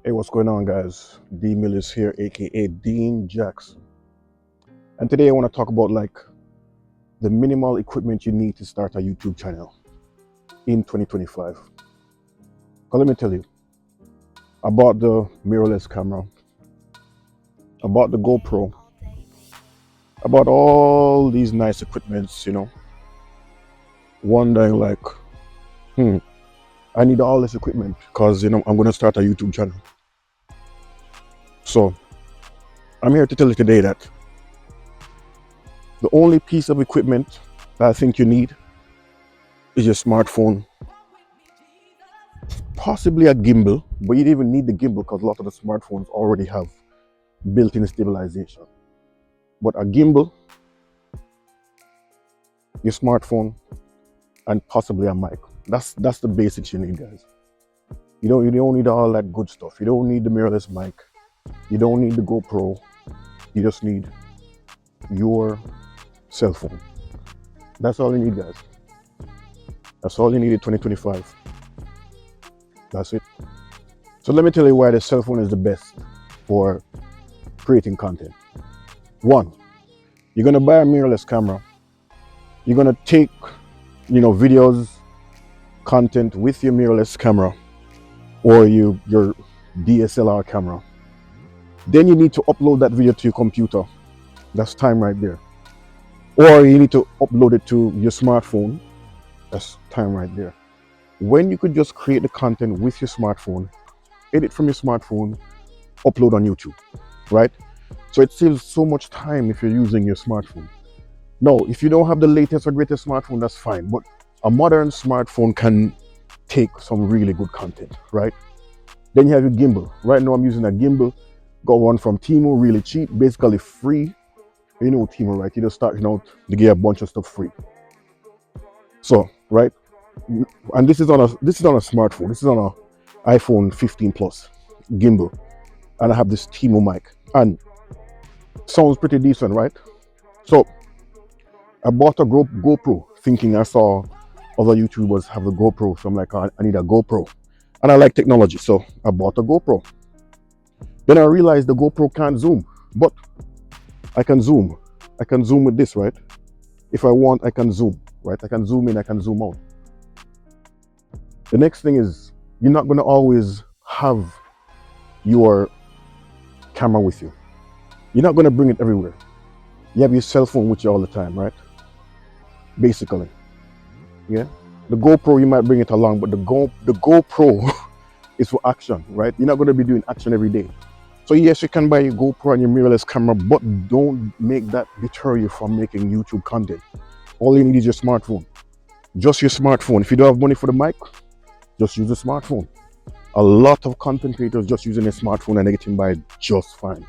Hey, what's going on, guys? D Mill is here, aka Dean Jackson. And today I want to talk about the minimal equipment you need to start a YouTube channel in 2025. Because let me tell you, I bought the mirrorless camera, I bought the GoPro, I bought all these nice equipments, wondering I need all this equipment because I'm going to start a YouTube channel. So I'm here to tell you today that the only piece of equipment that I think you need is your smartphone, possibly a gimbal, but you don't even need the gimbal because a lot of the smartphones already have built-in stabilization. But a gimbal, your smartphone, and possibly a mic. That's the basics you need, guys. You don't need all that good stuff. You don't need the mirrorless mic. You don't need the GoPro. You just need your cell phone. That's all you need, guys. That's all you need in 2025. That's it. So let me tell you why the cell phone is the best for creating content. One, you're gonna buy a mirrorless camera. You're gonna take, videos, content with your mirrorless camera or your DSLR camera. Then you need to upload that video to your computer. That's time right there. Or you need to upload it to your smartphone. That's time right there. When you could just create the content with your smartphone, edit from your smartphone, upload on YouTube, right? So it saves so much time if you're using your smartphone. No, if you don't have the latest or greatest smartphone, that's fine. But a modern smartphone can take some really good content, right? Then you have your gimbal. Right now I'm using a gimbal. Got one from Temu, really cheap, basically free. You know Temu, right? You just starting out, they get a bunch of stuff free. So, right? And this is on a smartphone. This is on a iPhone 15 Plus gimbal. And I have this Temu mic. And sounds pretty decent, right? So I bought a GoPro thinking I saw other YouTubers have a GoPro. So I'm like, I need a GoPro. And I like technology, so I bought a GoPro. Then I realized the GoPro can't zoom, but I can zoom. I can zoom with this, right? If I want, I can zoom, right? I can zoom in, I can zoom out. The next thing is, you're not gonna always have your camera with you. You're not gonna bring it everywhere. You have your cell phone with you all the time, right? Basically, yeah. The GoPro, you might bring it along, but the GoPro is for action, right? You're not gonna be doing action every day. So yes, you can buy your GoPro and your mirrorless camera, but don't make that deter you from making YouTube content. All you need is your smartphone. Just your smartphone. If you don't have money for the mic, just use a smartphone. A lot of content creators just using a smartphone and they getting by just fine,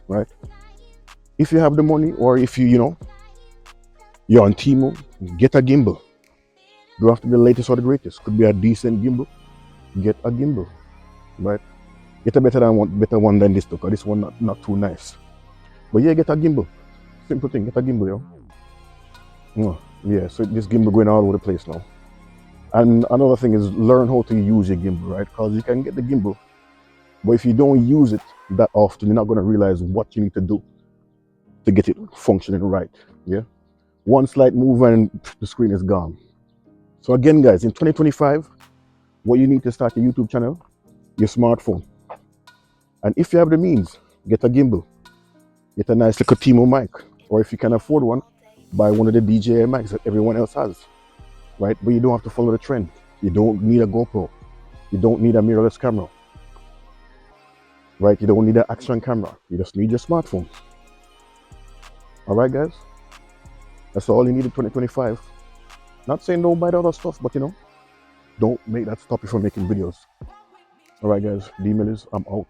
right? If you have the money, or if you're on Temu, get a gimbal. Don't have to be the latest or the greatest. Could be a decent gimbal. Get a gimbal, right? Get a better one than this, because this one not too nice. But yeah, get a gimbal. Simple thing, get a gimbal, yo. Yeah, so this gimbal going all over the place now. And another thing is, learn how to use your gimbal, right? Because you can get the gimbal, but if you don't use it that often, you're not going to realize what you need to do to get it functioning right. Yeah, one slight move and the screen is gone. So again, guys, in 2025, what you need to start your YouTube channel, your smartphone. And if you have the means, get a gimbal, get a nice little Temu mic, or if you can afford one, buy one of the DJI mics that everyone else has, right? But you don't have to follow the trend. You don't need a GoPro. You don't need a mirrorless camera, right? You don't need an action camera. You just need your smartphone. All right, guys? That's all you need in 2025. Not saying don't buy the other stuff, but don't make that stop you from making videos. All right, guys, D Millers, I'm out.